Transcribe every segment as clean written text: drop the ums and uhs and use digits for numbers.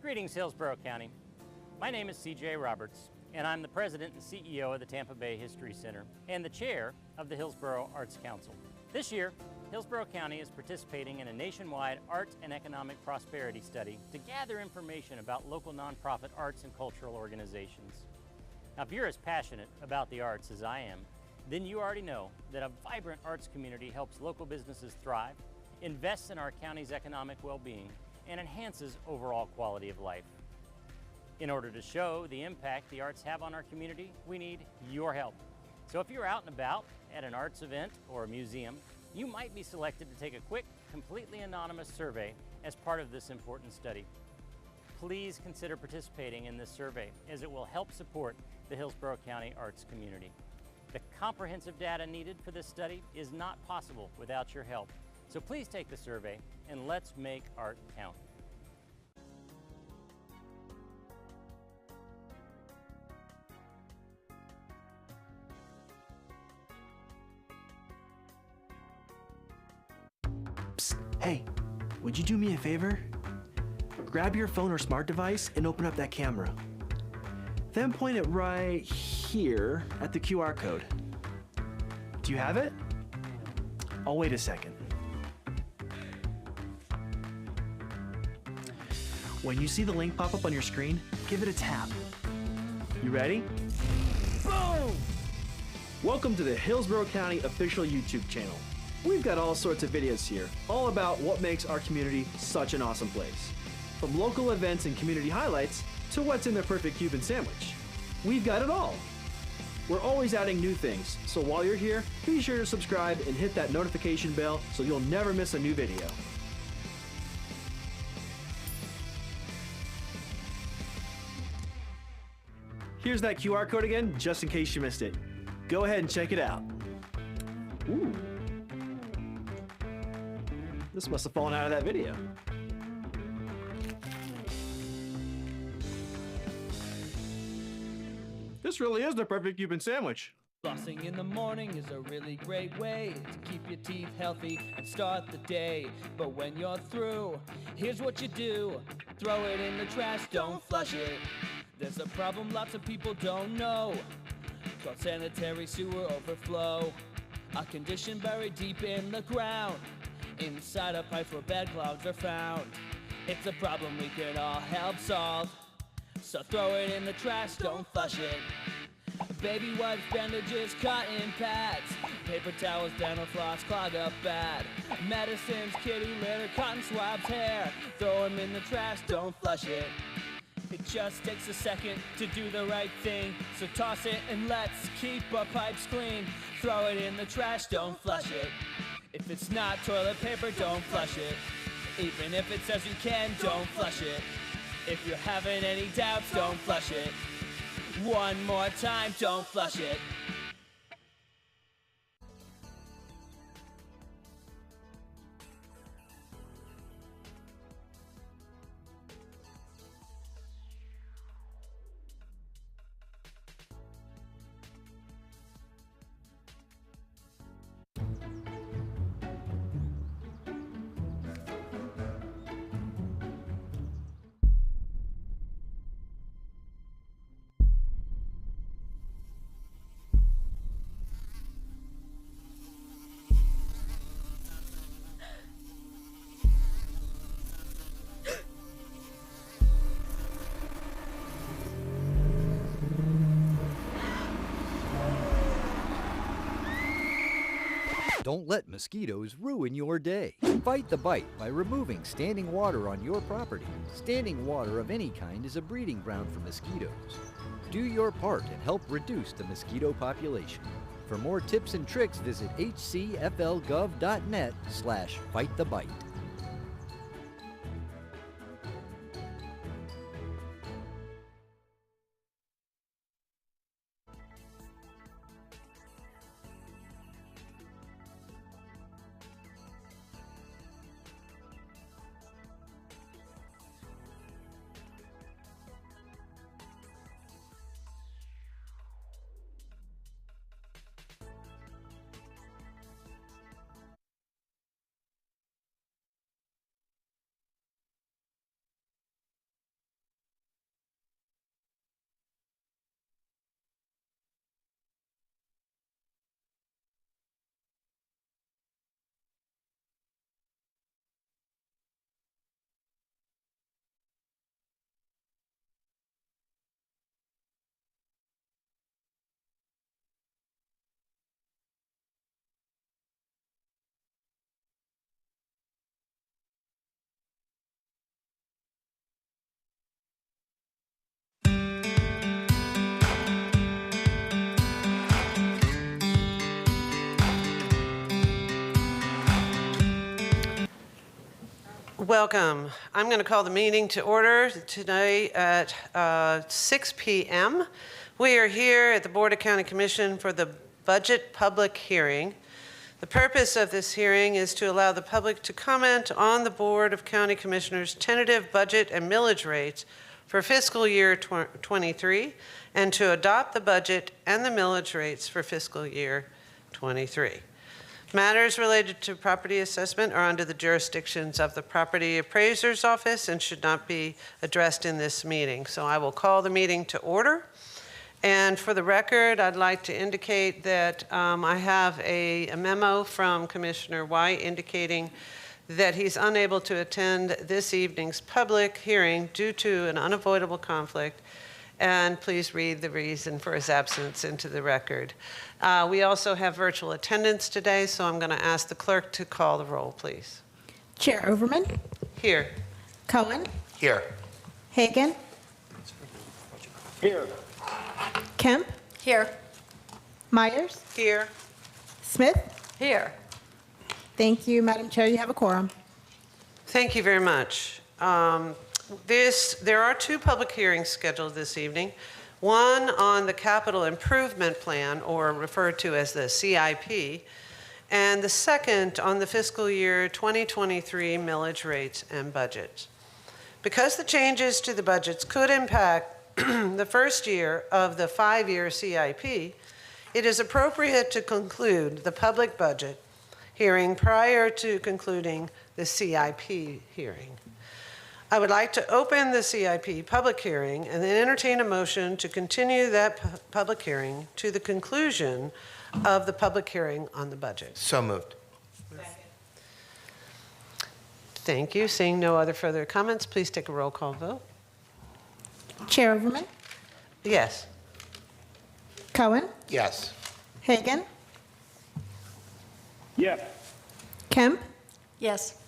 Greetings, Hillsborough County. My name is CJ Roberts, and I'm the President and CEO of the Tampa Bay History Center and the Chair of the Hillsborough Arts Council. This year, Hillsborough County is participating in a nationwide arts and economic prosperity study to gather information about local nonprofit arts and cultural organizations. Now, if you're as passionate about the arts as I am, then you already know that a vibrant arts community helps local businesses thrive, invests in our county's economic well-being, and enhances overall quality of life. In order to show the impact the arts have on our community, we need your help. So if you're out and about at an arts event or a museum, you might be selected to take a quick, completely anonymous survey as part of this important study. Please consider participating in this survey, as it will help support the Hillsborough County arts community. The comprehensive data needed for this study is not possible without your help. So please take the survey and let's make art count. Psst, hey, would you do me a favor? Grab your phone or smart device and open up that camera. Then point it right here at the QR code. Do you have it? I'll wait a second. When you see the link pop up on your screen, give it a tap. You ready? Boom! Welcome to the Hillsborough County official YouTube channel. We've got all sorts of videos here, all about what makes our community such an awesome place. From local events and community highlights to what's in the perfect Cuban sandwich. We've got it all. We're always adding new things, so while you're here, be sure to subscribe and hit that notification bell so you'll never miss a new video. Here's that QR code again, just in case you missed it. Go ahead and check it out. Ooh. This must have fallen out of that video. This really is the perfect Cuban sandwich. Flossing in the morning is a really great way to keep your teeth healthy and start the day. But when you're through, here's what you do. Throw it in the trash, don't flush it. There's a problem lots of people don't know, called sanitary sewer overflow. A condition buried deep in the ground, inside of pipes where bad clouds are found. It's a problem we can all help solve. So throw it in the trash, don't flush it. Baby wipes, bandages, cotton pads, paper towels, dental floss, clog up bad. Medicines, kitty litter, cotton swabs, hair. Throw them in the trash, don't flush it. It just takes a second to do the right thing. So toss it and let's keep our pipes clean. Throw it in the trash, don't flush it. If it's not toilet paper, don't flush it. Even if it says you can, don't flush it. If you're having any doubts, don't flush it. One more time, don't flush it. Don't let mosquitoes ruin your day. Fight the bite by removing standing water on your property. Standing water of any kind is a breeding ground for mosquitoes. Do your part and help reduce the mosquito population. For more tips and tricks, visit hcflgov.net/fightthebite. Welcome. I'm going to call the meeting to order today at 6 p.m. We are here at the Board of County Commission for the budget public hearing. The purpose of this hearing is to allow the public to comment on the Board of County Commissioners' tentative budget and millage rates for fiscal year 23 and to adopt the budget and the millage rates for fiscal year 23. Matters related to property assessment are under the jurisdictions of the Property Appraiser's Office and should not be addressed in this meeting. So I will call the meeting to order. And for the record, I'd like to indicate that I have a memo from Commissioner White indicating that he's unable to attend this evening's public hearing due to an unavoidable conflict. And please read the reason for his absence into the record. We also have virtual attendance today, so I'm going to ask the clerk to call the roll, please. Chair Overman? Here. Cohen? Here. Hagan? Here. Kemp? Here. Myers? Here. Smith? Here. Thank you, Madam Chair. You have a quorum. Thank you very much. There are two public hearings scheduled this evening. One on the Capital Improvement Plan, or referred to as the CIP, and the second on the fiscal year 2023 millage rates and budget. Because the changes to the budgets could impact the first year of the 5-year CIP, it is appropriate to conclude the public budget hearing prior to concluding the CIP hearing. I would like to open the CIP public hearing and then entertain a motion to continue that public hearing to the conclusion of the public hearing on the budget. So moved. Thank you. Seeing no other further comments, please take a roll call vote. Chair Overman? Yes. Cohen? Yes. Hagan? Yes. Kemp? Yes.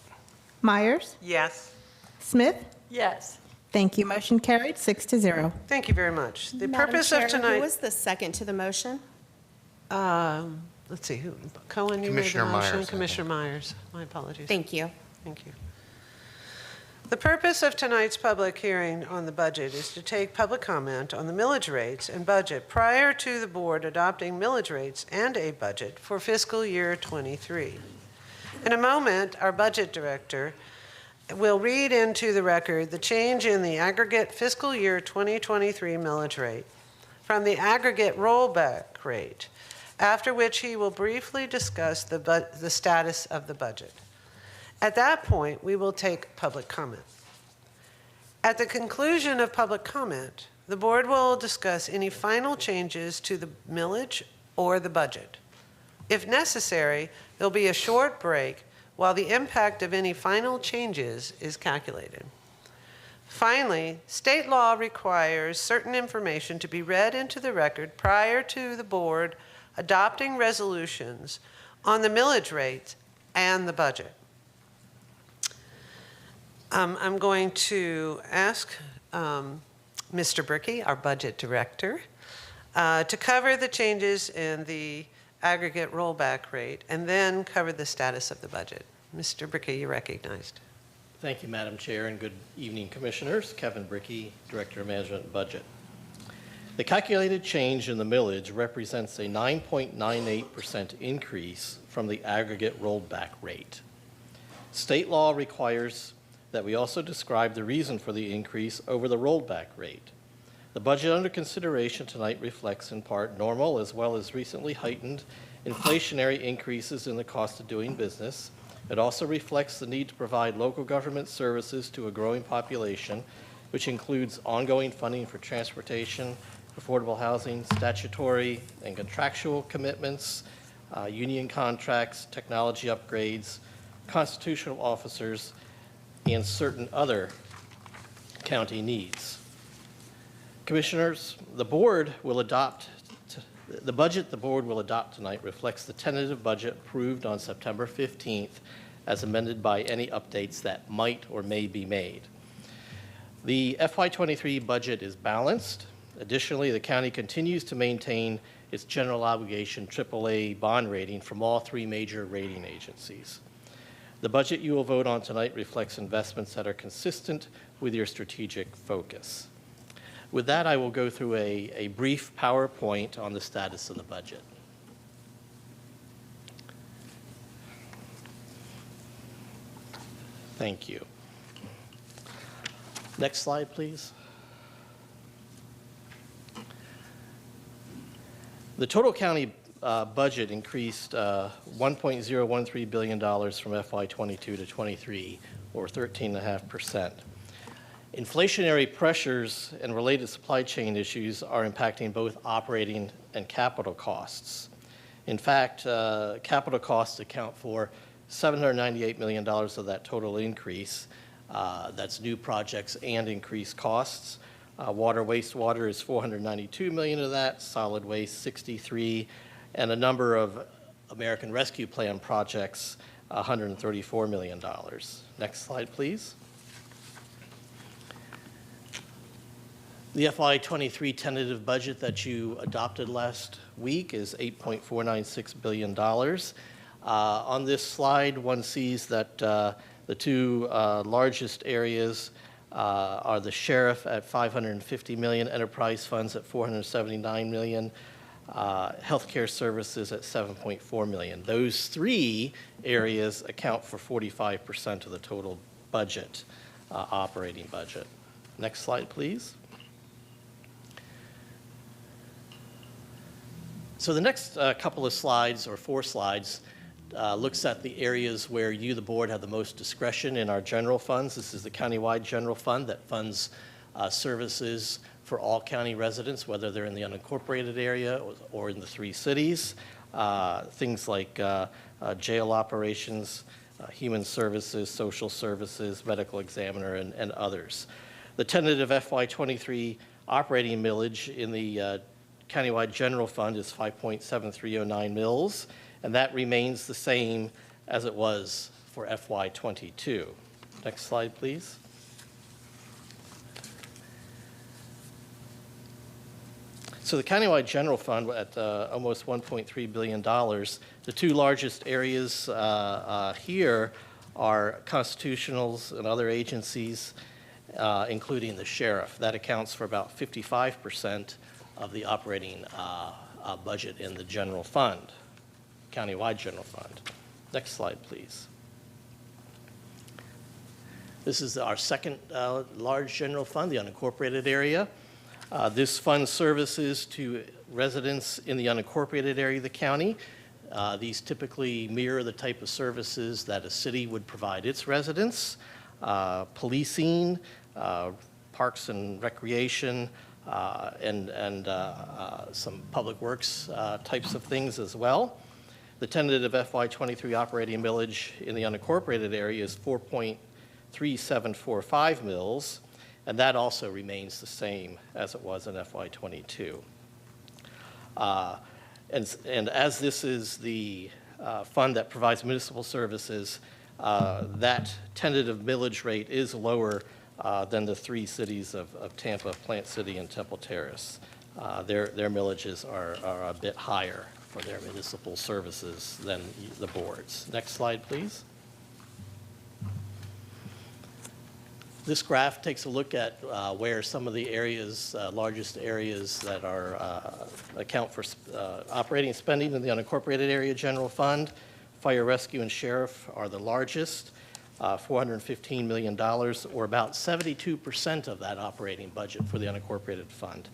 Myers? Yes. Smith? Yes. Thank you. Motion carried 6-0. Thank you very much. The Madam purpose Chair, of tonight. Who was the second to the motion? Let's see, who? Cohen, you Commissioner made the motion. Myers, I Commissioner Myers. My apologies. Thank you. Thank you. The purpose of tonight's public hearing on the budget is to take public comment on the millage rates and budget prior to the board adopting millage rates and a budget for fiscal year 23. In a moment, our budget director will read into the record the change in the aggregate fiscal year 2023 millage rate from the aggregate rollback rate, after which he will briefly discuss the status of the budget. At that point, we will take public comment. At the conclusion of public comment, the board will discuss any final changes to the millage or the budget. If necessary, there'll be a short break while the impact of any final changes is calculated. Finally, state law requires certain information to be read into the record prior to the board adopting resolutions on the millage rates and the budget. I'm going to ask Mr. Brickey, our budget director, to cover the changes in the aggregate rollback rate and then cover the status of the budget. Mr. Brickey, you're recognized. Thank you, Madam Chair, and good evening, Commissioners. Kevin Brickey, Director of Management and Budget. The calculated change in the millage represents a 9.98% increase from the aggregate rollback rate. State law requires that we also describe the reason for the increase over the rollback rate. The budget under consideration tonight reflects in part normal as well as recently heightened inflationary increases in the cost of doing business. It also reflects the need to provide local government services to a growing population, which includes ongoing funding for transportation, affordable housing, statutory and contractual commitments, union contracts, technology upgrades, constitutional officers, and certain other county needs. Commissioners, the budget the board will adopt tonight reflects the tentative budget approved on September 15th as amended by any updates that might or may be made. The FY23 budget is balanced. Additionally, the county continues to maintain its general obligation AAA bond rating from all three major rating agencies. The budget you will vote on tonight reflects investments that are consistent with your strategic focus. With that, I will go through a brief PowerPoint on the status of the budget. Thank you. Next slide, please. The total county budget increased $1.013 billion from FY22 to 23, or 13.5%. Inflationary pressures and related supply chain issues are impacting both operating and capital costs. In fact, capital costs account for $798 million of that total increase. That's new projects and increased costs. Water, wastewater is $492 million of that, solid waste $63, and a number of American Rescue Plan projects, $134 million. Next slide, please. The FY23 tentative budget that you adopted last week is $8.496 billion. On this slide, one sees that the two largest areas are the sheriff at $550 million, enterprise funds at $479 million, healthcare services at $7.4 million. Those three areas account for 45% of the total budget, operating budget. Next slide, please. So the next couple of slides, or 4 slides, looks at the areas where you, the board, have the most discretion in our general funds. This is the countywide general fund that funds services for all county residents, whether they're in the unincorporated area or in the 3 cities. Things like jail operations, human services, social services, medical examiner, and others. The tentative FY23 operating millage in the countywide general fund is 5.7309 mils, and that remains the same as it was for FY22. Next slide, please. So the countywide general fund at almost $1.3 billion, the two largest areas here are constitutionals and other agencies, including the sheriff. That accounts for about 55% of the operating budget in the general fund, countywide general fund. Next slide, please. This is our second large general fund, the unincorporated area. This funds services to residents in the unincorporated area of the county. These typically mirror the type of services that a city would provide its residents: policing, parks and recreation, and some public works types of things as well. The tentative FY23 operating millage in the unincorporated area is 4.3745 mils, and that also remains the same as it was in FY22. And as this is the fund that provides municipal services, that tentative millage rate is lower than the 3 cities of Tampa, Plant City, and Temple Terrace. Their millages are a bit higher for their municipal services than the boards. Next slide, please. This graph takes a look at where some of the areas, largest areas that are account for operating spending in the unincorporated area general fund. Fire, rescue, and sheriff are the largest. $415 million, or about 72% of that operating budget for the unincorporated fund.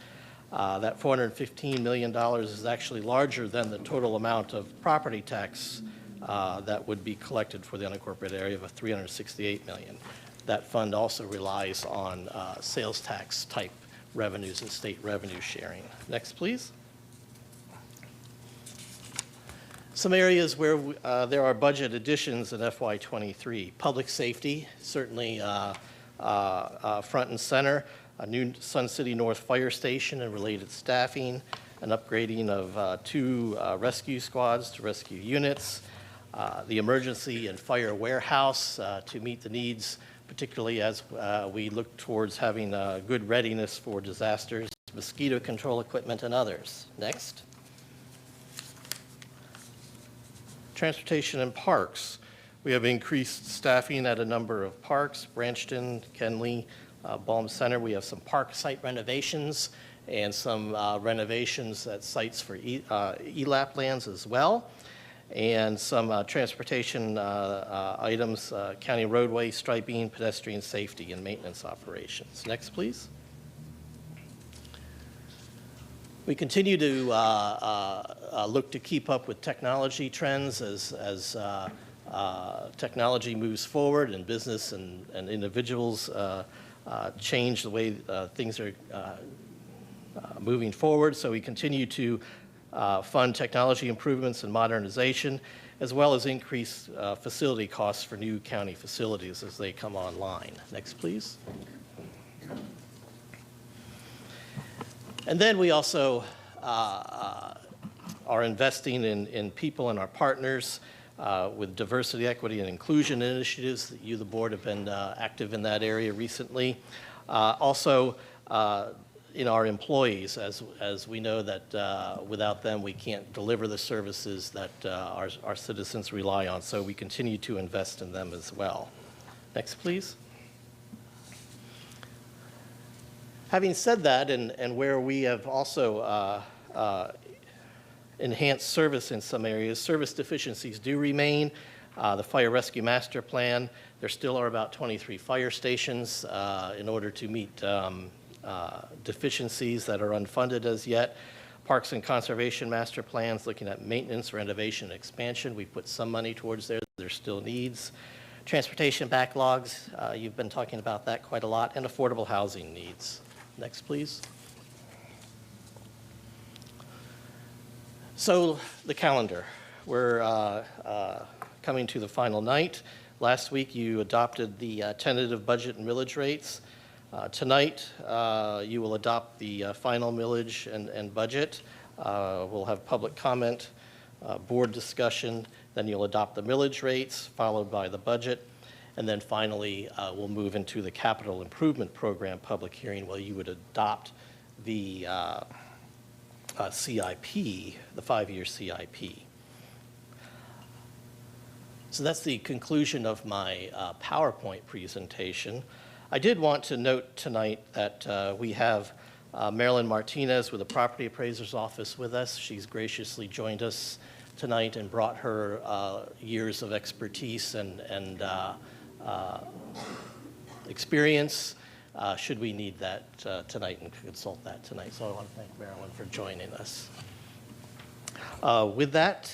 That $415 million is actually larger than the total amount of property tax that would be collected for the unincorporated area of $368 million. That fund also relies on sales tax type revenues and state revenue sharing. Next, please. Some areas where there are budget additions in FY23. Public safety, certainly front and center. A new Sun City North Fire Station and related staffing. An upgrading of 2 rescue squads to rescue units. The emergency and fire warehouse to meet the needs, particularly as we look towards having good readiness for disasters. Mosquito control equipment and others. Next. Transportation and parks. We have increased staffing at a number of parks, Branchton, Kenley, Balm Center. We have some park site renovations and some renovations at sites for ELAP lands as well, and some transportation items, county roadway striping, pedestrian safety, and maintenance operations. Next, please. We continue to look to keep up with technology trends as technology moves forward and business and individuals change the way things are moving forward. So we continue to fund technology improvements and modernization, as well as increase facility costs for new county facilities as they come online. Next, please. And then we also are investing in people and our partners with diversity, equity, and inclusion initiatives. You, the board, have been active in that area recently. Also, in our employees, as we know that without them we can't deliver the services that our citizens rely on. So we continue to invest in them as well. Next, please. Having said that, and where we have also enhanced service in some areas, service deficiencies do remain. The Fire Rescue Master Plan, there still are about 23 fire stations in order to meet deficiencies that are unfunded as yet. Parks and Conservation Master Plans, looking at maintenance, renovation, and expansion. We put some money towards there. There's still needs. Transportation backlogs, you've been talking about that quite a lot, and affordable housing needs. Next, please. So the calendar. We're coming to the final night. Last week you adopted the tentative budget and millage rates. Tonight you will adopt the final millage and budget. We'll have public comment, board discussion, then you'll adopt the millage rates, followed by the budget. And then finally, we'll move into the capital improvement program public hearing where you would adopt the CIP, the 5-year CIP. So that's the conclusion of my PowerPoint presentation. I did want to note tonight that we have Marilyn Martinez with the Property Appraiser's Office with us. She's graciously joined us tonight and brought her years of expertise and experience should we need that tonight and consult that tonight. So I want to thank Marilyn for joining us. With that,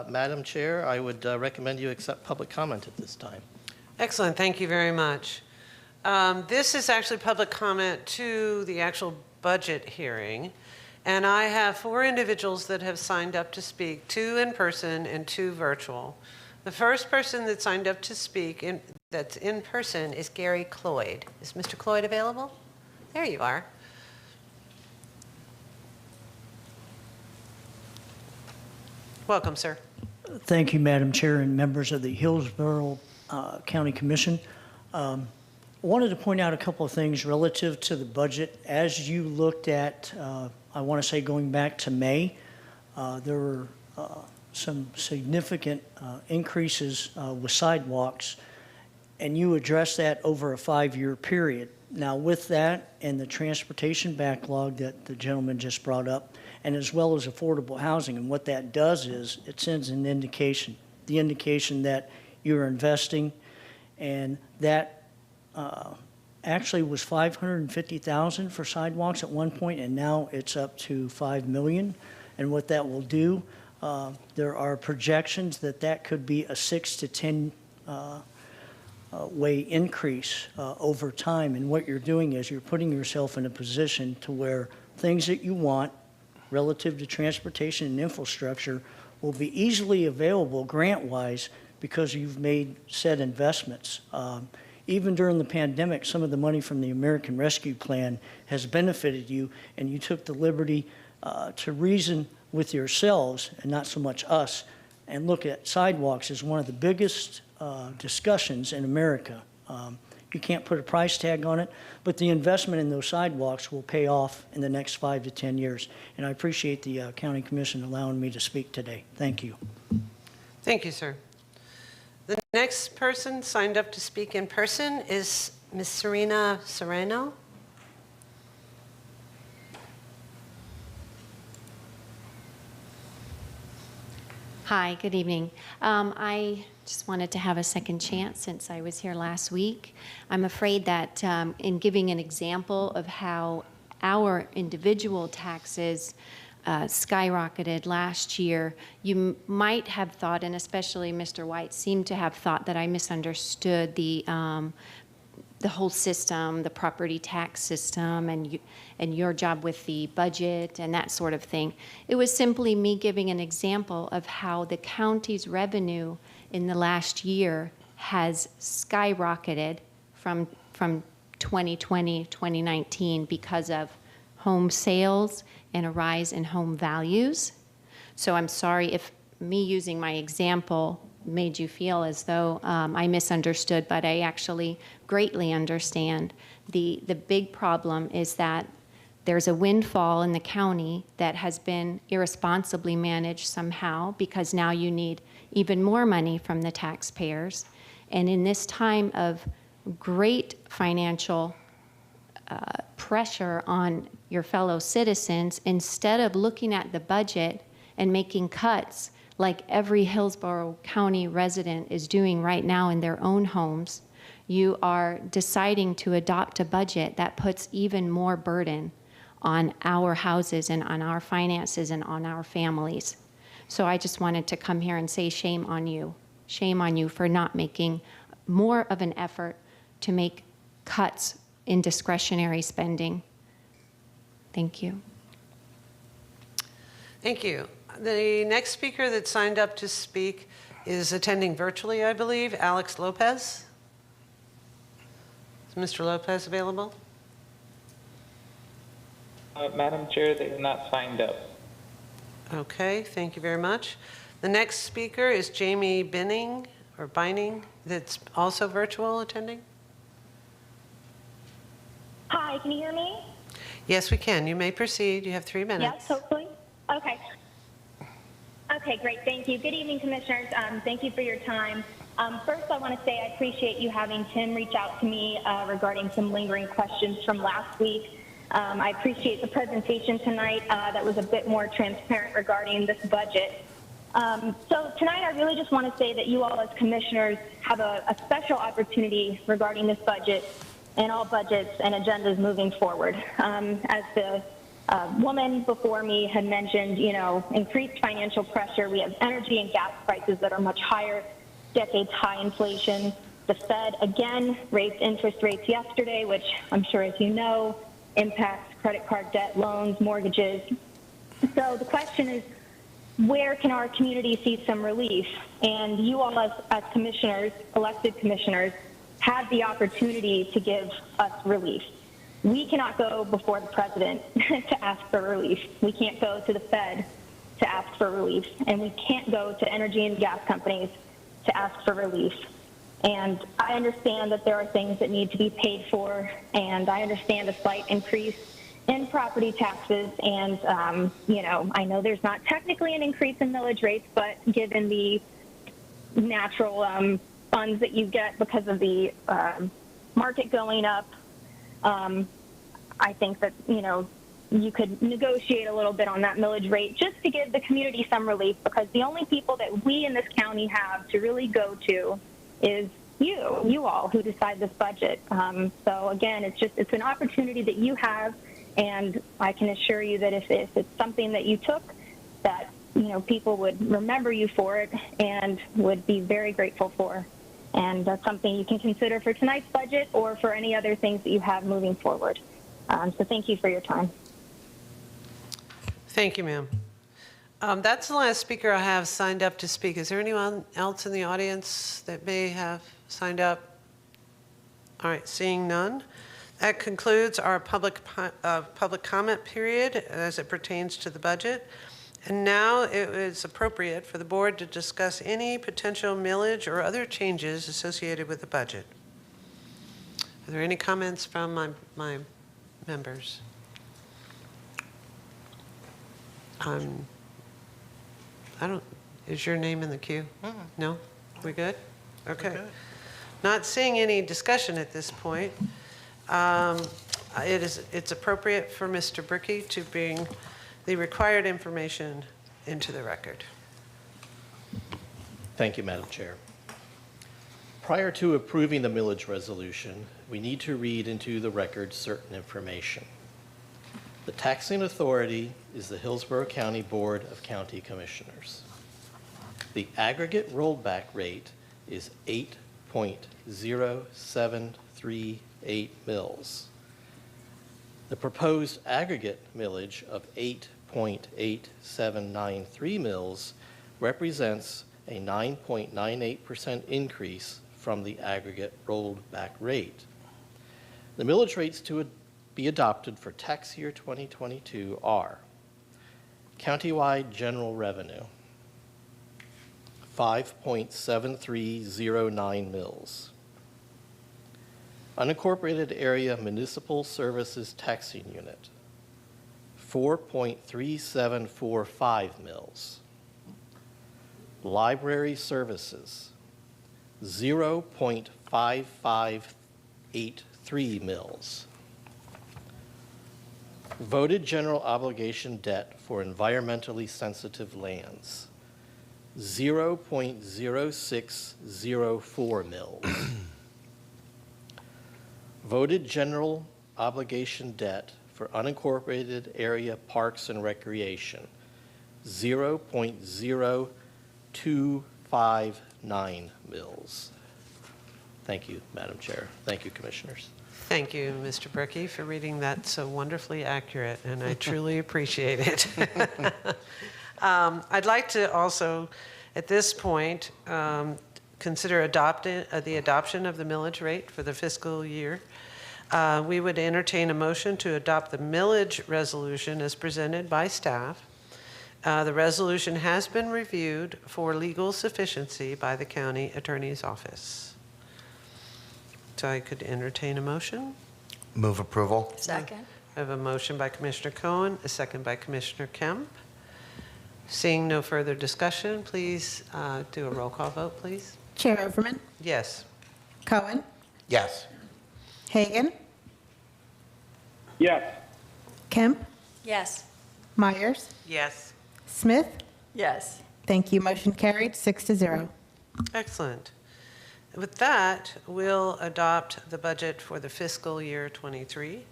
Madam Chair, I would recommend you accept public comment at this time. Excellent. Thank you very much. This is actually public comment to the actual budget hearing. And I have 4 individuals that have signed up to speak, 2 in person and 2 virtual. The first person that signed up to speak that's in person is Gary Cloyd. Is Mr. Cloyd available? There you are. Welcome, sir. Thank you, Madam Chair and members of the Hillsborough County Commission. I wanted to point out a couple of things relative to the budget. As you looked at, I want to say going back to May, there were some significant increases with sidewalks, and you addressed that over a 5-year period. Now with that and the transportation backlog that the gentleman just brought up, and as well as affordable housing, and what that does is it sends an indication, the indication that you're investing, and that actually was $550,000 for sidewalks at one point, and now it's up to $5 million. And what that will do, there are projections that that could be a 6 to 10 way increase over time. And what you're doing is you're putting yourself in a position to where things that you want relative to transportation and infrastructure will be easily available grant-wise because you've made said investments. Even during the pandemic, some of the money from the American Rescue Plan has benefited you, and you took the liberty to reason with yourselves and not so much us, and look at sidewalks as one of the biggest discussions in America. You can't put a price tag on it, but the investment in those sidewalks will pay off in the next 5 to 10 years. And I appreciate the County Commission allowing me to speak today. Thank you. Thank you, sir. The next person signed up to speak in person is Ms. Serena Serrano. Hi, good evening. I just wanted to have a second chance since I was here last week. I'm afraid that in giving an example of how our individual taxes skyrocketed last year, you might have thought, and especially Mr. White seemed to have thought, that I misunderstood the whole system, the property tax system, and your job with the budget and that sort of thing. It was simply me giving an example of how the county's revenue in the last year has skyrocketed from 2020, 2019 because of home sales and a rise in home values. So I'm sorry if me using my example made you feel as though I misunderstood, but I actually greatly understand. The big problem is that there's a windfall in the county that has been irresponsibly managed somehow, because now you need even more money from the taxpayers. And in this time of great financial pressure on your fellow citizens, instead of looking at the budget and making cuts like every Hillsborough County resident is doing right now in their own homes, you are deciding to adopt a budget that puts even more burden on our houses and on our finances and on our families. So I just wanted to come here and say shame on you. Shame on you for not making more of an effort to make cuts in discretionary spending. Thank you. Thank you. The next speaker that signed up to speak is attending virtually, I believe, Alex Lopez. Is Mr. Lopez available? Madam Chair, they have not signed up. Okay, thank you very much. The next speaker is Jamie Bining, that's also virtual attending. Hi, can you hear me? Yes, we can. You may proceed. You have 3 minutes. Yes, hopefully. Okay. Okay, great. Thank you. Good evening, Commissioners. Thank you for your time. First, I want to say I appreciate you having Tim reach out to me regarding some lingering questions from last week. I appreciate the presentation tonight that was a bit more transparent regarding this budget. So tonight, I really just want to say that you all as commissioners have a special opportunity regarding this budget and all budgets and agendas moving forward. As the woman before me had mentioned, you know, increased financial pressure. We have energy and gas prices that are much higher, decades high inflation. The Fed, again, raised interest rates yesterday, which I'm sure, as you know, impacts credit card debt, loans, mortgages. So the question is, where can our community see some relief? And you all as commissioners, elected commissioners, have the opportunity to give us relief. We cannot go before the president to ask for relief. We can't go to the Fed to ask for relief. And we can't go to energy and gas companies to ask for relief. And I understand that there are things that need to be paid for, and I understand a slight increase in property taxes. And, you know, I know there's not technically an increase in millage rates, but given the natural funds that you get because of the market going up, I think that, you know, you could negotiate a little bit on that millage rate just to give the community some relief, because the only people that we in this county have to really go to is you all who decide this budget. So again, it's an opportunity that you have, and I can assure you that if it's something that you took, that, you know, people would remember you for it and would be very grateful for. And that's something you can consider for tonight's budget or for any other things that you have moving forward. So thank you for your time. Thank you, ma'am. That's the last speaker I have signed up to speak. Is there anyone else in the audience that may have signed up? All right, seeing none. That concludes our public comment period as it pertains to the budget. And now it is appropriate for the board to discuss any potential millage or other changes associated with the budget. Are there any comments from my members? Is your name in the queue? No? We good? Okay. Not seeing any discussion at this point, it's appropriate for Mr. Brickey to bring the required information into the record. Thank you, Madam Chair. Prior to approving the millage resolution, we need to read into the record certain information. The taxing authority is the Hillsborough County Board of County Commissioners. The aggregate rollback rate is 8.0738 mils. The proposed aggregate millage of 8.8793 mils represents a 9.98% increase from the aggregate rollback rate. The millage rates to be adopted for tax year 2022 are countywide general revenue, 5.7309 mils. Unincorporated area municipal services taxing unit, 4.3745 mils. Library services, 0.5583 mils. Voted general obligation debt for environmentally sensitive lands, 0.0604 mils. Voted general obligation debt for unincorporated area parks and recreation, 0.0259 mils. Thank you, Madam Chair. Thank you, Commissioners. Thank you, Mr. Brickey, for reading that so wonderfully accurate, and I truly appreciate it. I'd like to also, at this point, consider the adoption of the millage rate for the fiscal year. We would entertain a motion to adopt the millage resolution as presented by staff. The resolution has been reviewed for legal sufficiency by the county attorney's office. So I could entertain a motion. Move approval. Second. I have a motion by Commissioner Cohen, a second by Commissioner Kemp. Seeing no further discussion, please do a roll call vote, please. Chair Overman, Yes. Cohen, Yes. Hagan, Yes. Kemp, Yes. Myers, Yes. Smith. Yes. Thank you. Motion carried 6-0. Excellent. With that, we'll adopt the budget for the fiscal year 23.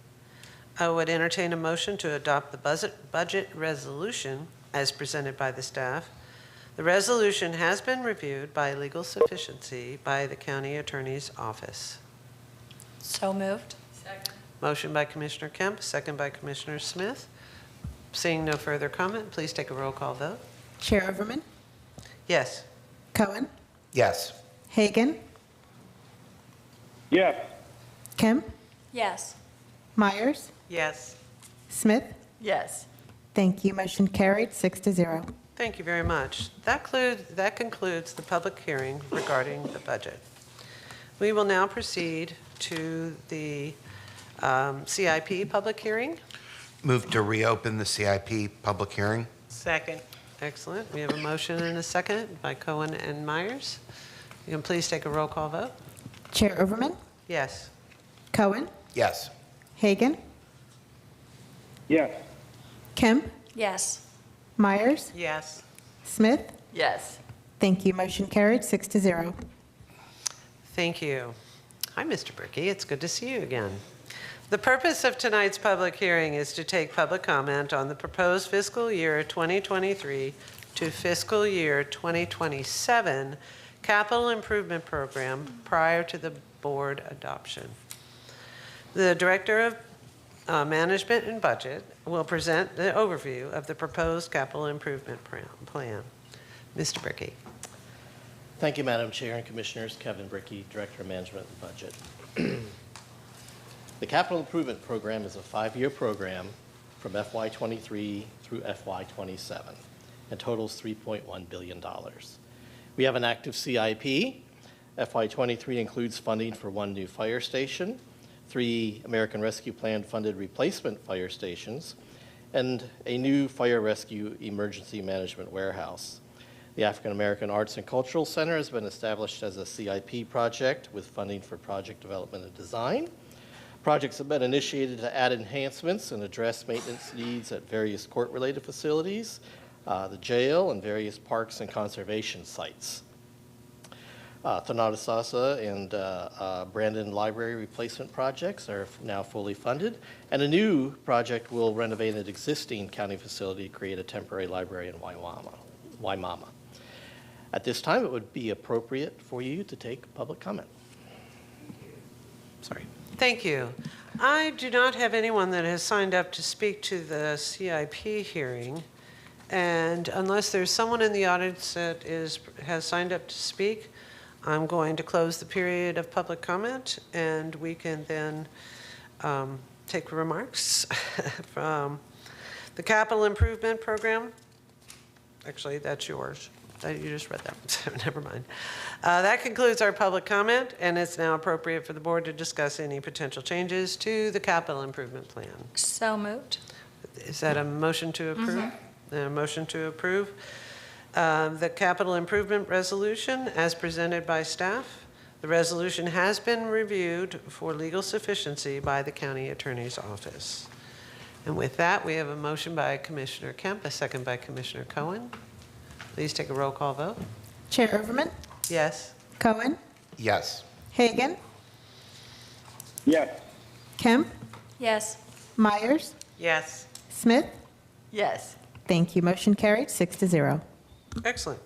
I would entertain a motion to adopt the budget resolution as presented by the staff. The resolution has been reviewed by legal sufficiency by the county attorney's office. So moved. Second. Motion by Commissioner Kemp, second by Commissioner Smith. Seeing no further comment, please take a roll call vote. Chair Overman, Yes. Cohen, Yes. Hagan, Yes. Kemp, Yes. Myers, Yes. Smith. Yes. Thank you. Motion carried 6-0. Thank you very much. That concludes the public hearing regarding the budget. We will now proceed to the CIP public hearing. Move to reopen the CIP public hearing. Second. Excellent. We have a motion and a second by Cohen and Myers. You can please take a roll call vote. Chair Overman, Yes. Cohen, Yes. Hagan, Yes. Kemp, Yes. Myers, Yes. Smith. Yes. Thank you. Motion carried 6-0. Thank you. Hi, Mr. Brickey. It's good to see you again. The purpose of tonight's public hearing is to take public comment on the proposed fiscal year 2023 to fiscal year 2027 capital improvement program prior to the board adoption. The Director of Management and Budget will present the overview of the proposed capital improvement plan. Mr. Brickey. Thank you, Madam Chair and Commissioners. Kevin Brickey, Director of Management and Budget. The Capital Improvement Program is a 5-year program from FY23 through FY27 and totals $3.1 billion. We have an active CIP. FY23 includes funding for 1 new fire station, 3 American Rescue Plan funded replacement fire stations, and a new fire rescue emergency management warehouse. The African American Arts and Cultural Center has been established as a CIP project with funding for project development and design. Projects have been initiated to add enhancements and address maintenance needs at various court-related facilities, the jail, and various parks and conservation sites. Thanatasasa and Brandon Library replacement projects are now fully funded, and a new project will renovate an existing county facility to create a temporary library in Waimama. At this time, it would be appropriate for you to take public comment. Sorry. Thank you. I do not have anyone that has signed up to speak to the CIP hearing. And unless there's someone in the audience that has signed up to speak, I'm going to close the period of public comment, and we can then take remarks from the capital improvement program. Actually, that's yours. You just read that, so never mind. That concludes our public comment, and it's now appropriate for the board to discuss any potential changes to the capital improvement plan. So moved. Is that a motion to approve? A motion to approve the capital improvement resolution as presented by staff. The resolution has been reviewed for legal sufficiency by the county attorney's office. And with that, we have a motion by Commissioner Kemp, a second by Commissioner Cohen. Please take a roll call vote. Chair Overman, Yes. Cohen, Yes. Hagan, Yes. Kemp, Yes. Myers, Yes. Smith. Yes. Thank you. Motion carried 6-0. Excellent.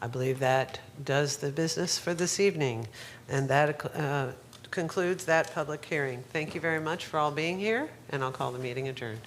I believe that does the business for this evening, and that concludes that public hearing. Thank you very much for all being here, and I'll call the meeting adjourned.